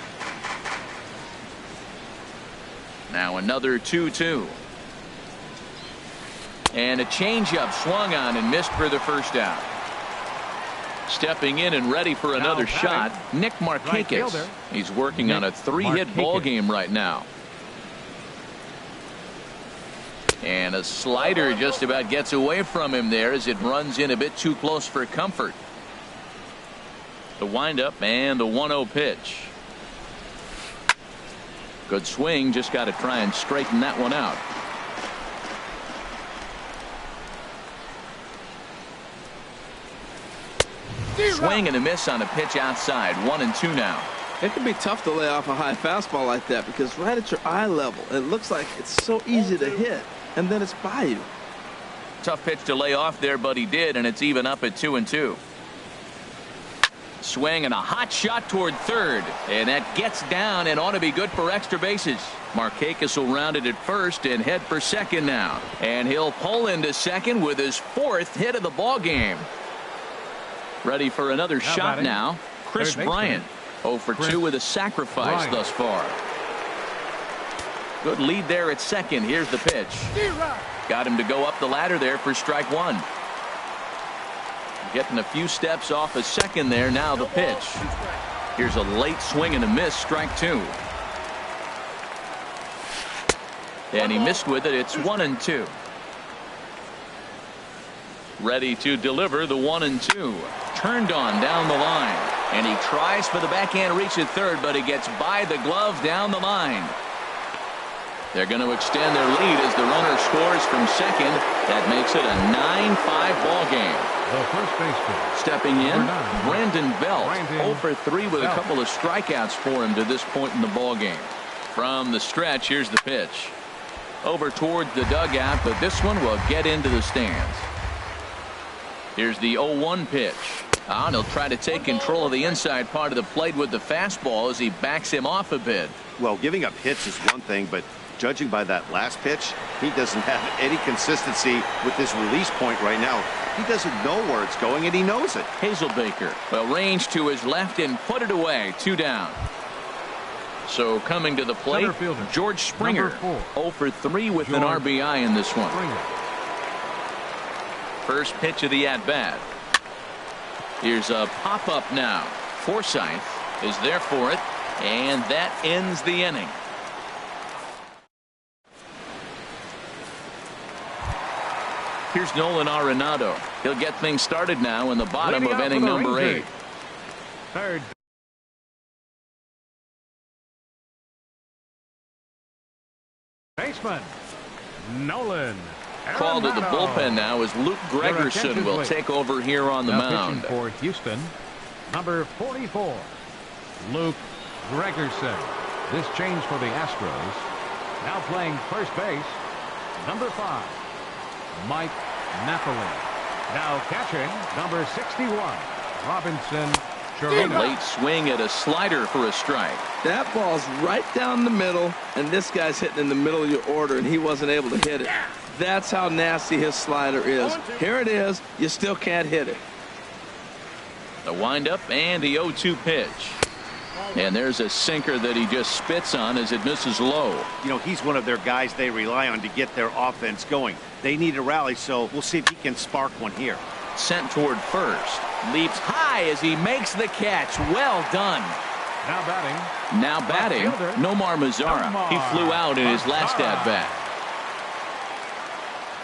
Now another 2-2. And a changeup swung on and missed for the first out. Stepping in and ready for another shot, Nick Markakis.
Right.
He's working on a 3-hit ball game right now. And a slider just about gets away from him there as it runs in a bit too close for comfort. The windup and the 1-0 pitch. Good swing, just got to try and straighten that one out. Swing and a miss on a pitch outside. 1-2 now.
It can be tough to lay off a high fastball like that because right at your eye level, it looks like it's so easy to hit, and then it's by you.
Tough pitch to lay off there, but he did, and it's even up at 2-2. Swing and a hot shot toward third, and that gets down and ought to be good for extra bases. Markakis will round it at first and head for second now, and he'll pull into second with his 4th hit of the ball game. Ready for another shot now. Chris Bryant, 0 for 2 with a sacrifice thus far. Good lead there at second. Here's the pitch. Got him to go up the ladder there for strike 1. Getting a few steps off a second there. Now the pitch. Here's a late swing and a miss. Strike 2. And he missed with it. It's 1-2. Ready to deliver the 1-2. Turned on down the line. And he tries for the backhand reach at third, but he gets by the glove down the line. They're going to extend their lead as the runner scores from second. That makes it a 9-5 ball game.
The first baseman.
Stepping in, Brandon Belt. 0 for 3 with a couple of strikeouts for him to this point in the ball game. From the stretch, here's the pitch. Over towards the dugout, but this one will get into the stands. Here's the 0-1 pitch. And he'll try to take control of the inside part of the plate with the fastball as he backs him off a bit.
Well, giving up hits is one thing, but judging by that last pitch, he doesn't have any consistency with this release point right now. He doesn't know where it's going, and he knows it.
Hazelbaker will range to his left and put it away. 2 down. So coming to the plate, George Springer, 0 for 3 with an RBI in this one. First pitch of the at-bat. Here's a pop-up now. Forsythe is there for it, and that ends the inning. Here's Nolan Arenado. He'll get things started now in the bottom of inning number 8.
Third. Baseman Nolan
Called to the bullpen now as Luke Gregerson will take over here on the mound.
For Houston, number 44, Luke Gregerson. This change for the Astros. Now playing first base, number 5, Mike Napoli. Now catching, number 61, Robinson Chirino.
Late swing at a slider for a strike.
That ball's right down the middle, and this guy's hitting in the middle of your order, and he wasn't able to hit it. That's how nasty his slider is. Here it is. You still can't hit it.
The windup and the 0-2 pitch. And there's a sinker that he just spits on as it misses low.
You know, he's one of their guys they rely on to get their offense going. They need a rally, so we'll see if he can spark one here.
Sent toward first. Leaps high as he makes the catch. Well done.
Now batting.
Nomar Mazara. He flew out in his last at-bat.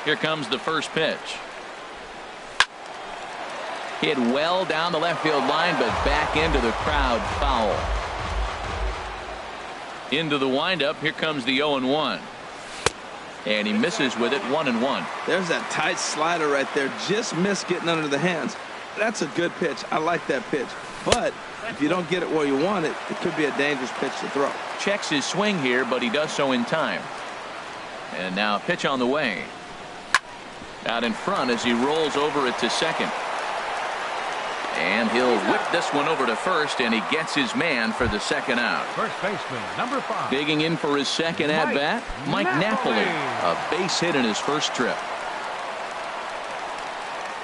Here comes the first pitch. Hit well down the left field line, but back into the crowd. Foul. Into the windup. Here comes the 0-1. And he misses with it, 1-1.
There's that tight slider right there. Just missed getting under the hands. That's a good pitch. I like that pitch. But if you don't get it where you want it, it could be a dangerous pitch to throw.
Checks his swing here, but he does so in time. And now a pitch on the way. Out in front as he rolls over it to second. And he'll whip this one over to first, and he gets his man for the second out.
First baseman, number 5.
Digging in for his second at-bat, Mike Napoli. A base hit in his first trip.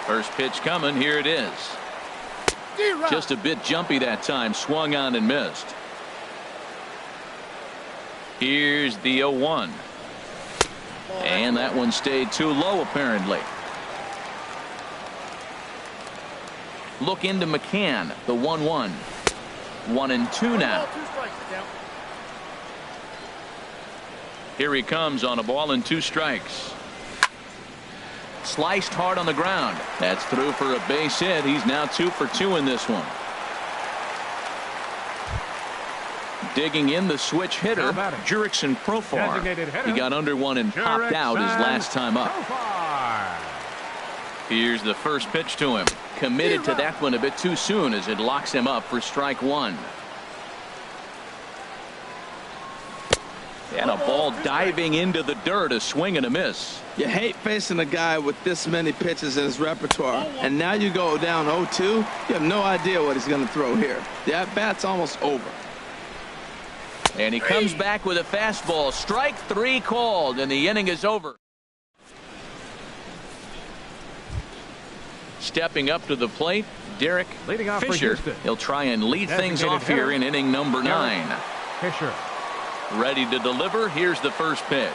First pitch coming. Here it is. Just a bit jumpy that time. Swung on and missed. Here's the 0-1. And that one stayed too low, apparently. Look into McCann, the 1-1. 1-2 now. Here he comes on a ball and 2 strikes. Sliced hard on the ground. That's through for a base hit. He's now 2 for 2 in this one. Digging in the switch hitter, Jurickson Profar. He got under one and popped out his last time up. Here's the first pitch to him. Committed to that one a bit too soon as it locks him up for strike 1. And a ball diving into the dirt, a swing and a miss.
You hate facing a guy with this many pitches in his repertoire, and now you go down 0-2. You have no idea what he's going to throw here. The at-bat's almost over.
And he comes back with a fastball. Strike 3 called, and the inning is over. Stepping up to the plate, Derek Fisher. He'll try and lead things off here in inning number 9.
Fisher.
Ready to deliver. Here's the first pitch.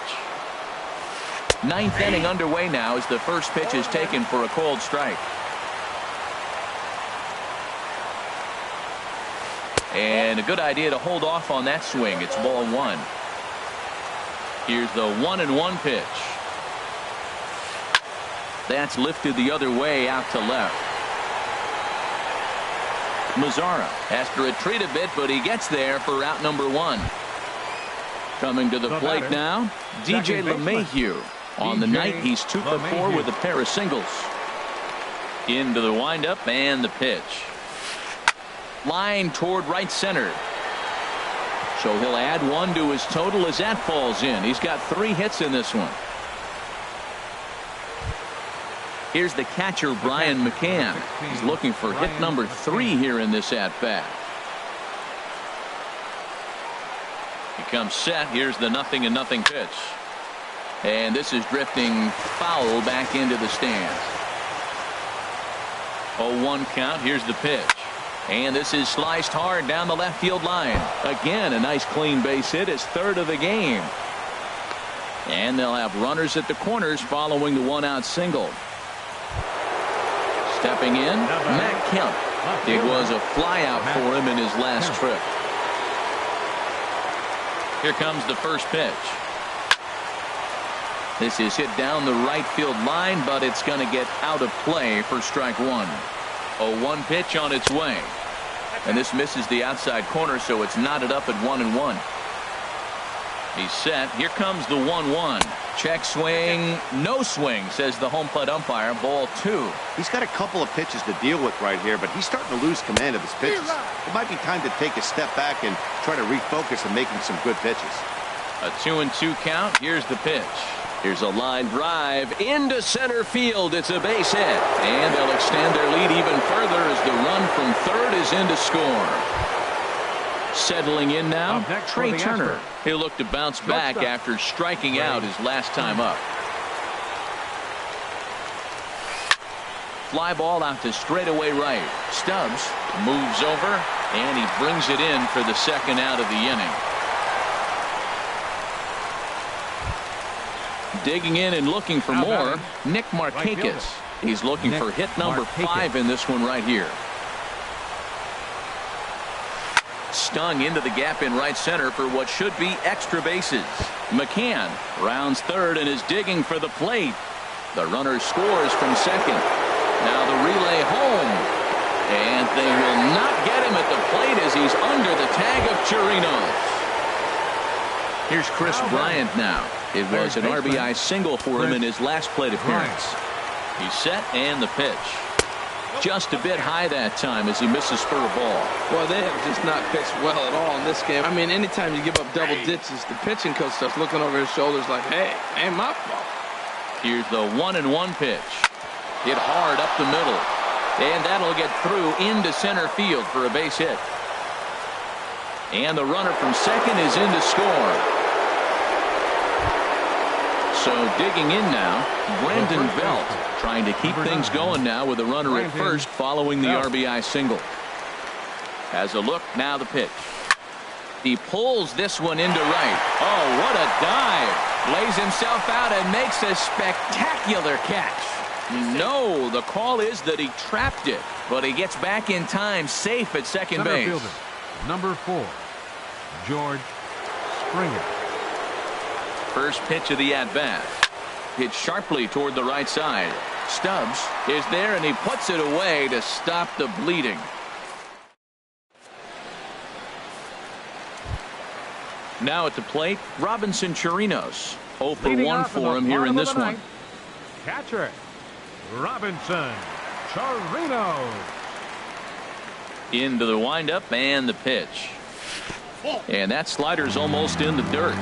9th inning underway now as the first pitch is taken for a called strike. And a good idea to hold off on that swing. It's ball 1. Here's the 1-1 pitch. That's lifted the other way out to left. Mazzara has to retreat a bit, but he gets there for out number 1. Coming to the plate now, DJ LeMahieu. On the night, he's 2 for 4 with a pair of singles. Into the windup and the pitch. Line toward right center. So he'll add 1 to his total as that falls in. He's got 3 hits in this one. Here's the catcher, Brian McCann. He's looking for hit number 3 here in this at-bat. He comes set. Here's the 0-0 pitch. And this is drifting foul back into the stands. 0-1 count. Here's the pitch. And this is sliced hard down the left field line. Again, a nice clean base hit. His 3rd of the game. And they'll have runners at the corners following the 1-out single. Stepping in, Matt Kemp. It was a flyout for him in his last trip. Here comes the first pitch. This is hit down the right field line, but it's going to get out of play for strike 1. 0-1 pitch on its way. And this misses the outside corner, so it's knotted up at 1-1. He's set. Here comes the 1-1. Check swing. No swing, says the home plate umpire. Ball 2.
He's got a couple of pitches to deal with right here, but he's starting to lose command of his pitches. It might be time to take a step back and try to refocus on making some good pitches.
A 2-2 count. Here's the pitch. Here's a line drive into center field. It's a base hit. And they'll extend their lead even further as the run from third is in to score. Settling in now, Trey Turner. He'll look to bounce back after striking out his last time up. Fly ball out to straightaway right. Stubbs moves over, and he brings it in for the second out of the inning. Digging in and looking for more, Nick Markakis. He's looking for hit number 5 in this one right here. Stung into the gap in right center for what should be extra bases. McCann rounds third and is digging for the plate. The runner scores from second. Now the relay home. And they will not get him at the plate as he's under the tag of Chirinos. Here's Chris Bryant now. It was an RBI single for him in his last plate appearance. He's set and the pitch. Just a bit high that time as he misses for a ball.
Well, they have just not pitched well at all in this game. I mean, anytime you give up double ditches, the pitching coach starts looking over his shoulders like, hey, ain't my fault.
Here's the 1-1 pitch. Hit hard up the middle. And that'll get through into center field for a base hit. And the runner from second is in to score. So digging in now, Brandon Belt trying to keep things going now with a runner at first following the RBI single. Has a look, now the pitch. He pulls this one into right. Oh, what a dive. Lays himself out and makes a spectacular catch. No, the call is that he trapped it, but he gets back in time safe at second base.
Fielder, number 4, George Springer.
First pitch of the at-bat. Hit sharply toward the right side. Stubbs is there, and he puts it away to stop the bleeding. Now at the plate, Robinson Chirinos. 0 for 1 for him here in this one.
Catcher, Robinson Chirinos.
Into the windup and the pitch. And that slider's almost in the dirt.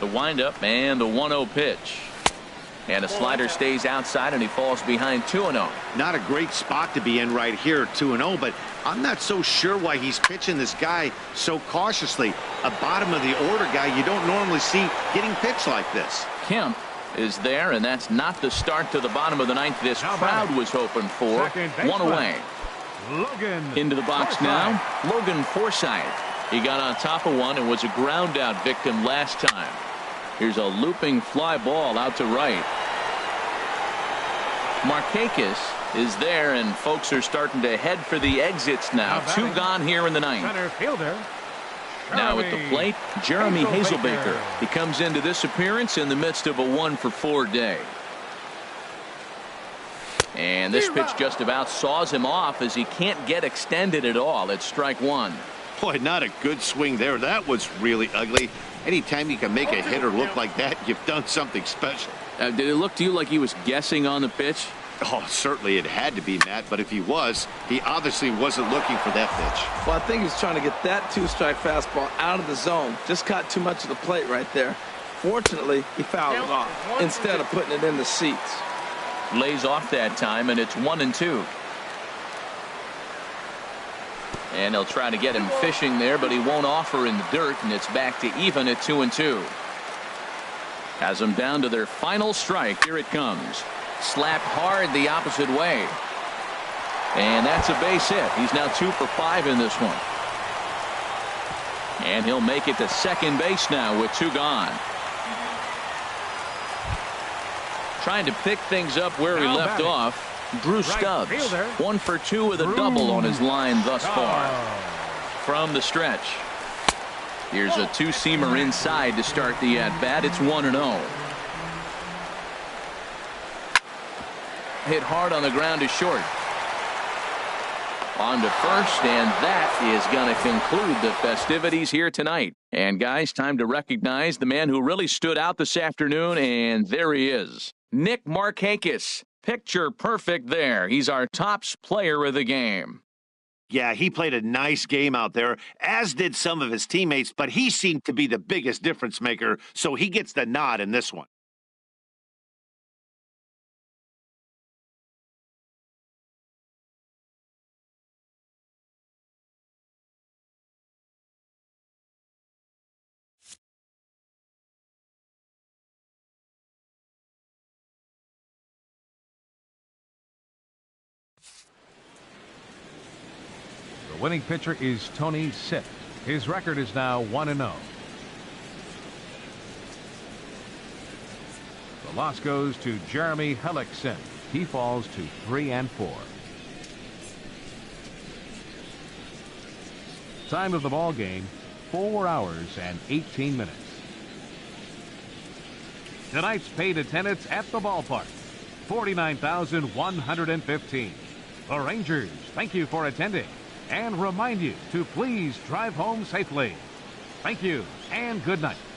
The windup and the 1-0 pitch. And the slider stays outside and he falls behind 2-0.
Not a great spot to be in right here, 2-0, but I'm not so sure why he's pitching this guy so cautiously. A bottom of the order guy you don't normally see getting pitched like this.
Kemp is there, and that's not the start to the bottom of the ninth this crowd was hoping for. One away.
Logan
into the box now. Logan Forsythe. He got on top of one and was a ground out victim last time. Here's a looping fly ball out to right. Markakis is there, and folks are starting to head for the exits now. 2 gone here in the ninth.
Center fielder.
Now at the plate, Jeremy Hazelbaker. He comes into this appearance in the midst of a 1 for 4 day. And this pitch just about saws him off as he can't get extended at all. It's strike 1.
Boy, not a good swing there. That was really ugly. Anytime you can make a hitter look like that, you've done something special.
Did it look to you like he was guessing on the pitch?
Oh, certainly it had to be, Matt, but if he was, he obviously wasn't looking for that pitch.
Well, I think he's trying to get that 2-strike fastball out of the zone. Just caught too much of the plate right there. Fortunately, he fouled it off instead of putting it in the seats.
Lays off that time, and it's 1-2. And they'll try to get him fishing there, but he won't offer in the dirt, and it's back to even at 2-2. Has them down to their final strike. Here it comes. Slapped hard the opposite way. And that's a base hit. He's now 2 for 5 in this one. And he'll make it to second base now with 2 gone. Trying to pick things up where he left off. Drew Stubbs, 1 for 2 with a double on his line thus far. From the stretch. Here's a 2-seamer inside to start the at-bat. It's 1-0. Hit hard on the ground to short. On to first, and that is going to conclude the festivities here tonight. And guys, time to recognize the man who really stood out this afternoon, and there he is. Nick Markakis. Picture perfect there. He's our tops player of the game.
Yeah, he played a nice game out there, as did some of his teammates, but he seemed to be the biggest difference maker, so he gets the nod in this one.
The winning pitcher is Tony Sipp. His record is now 1-0. The loss goes to Jeremy Hellickson. He falls to 3-4. Time of the ball game, 4 hours and 18 minutes. Tonight's paid attendance at the ballpark, 49,115. The Rangers, thank you for attending. and remind you to please drive home safely. Thank you and good night.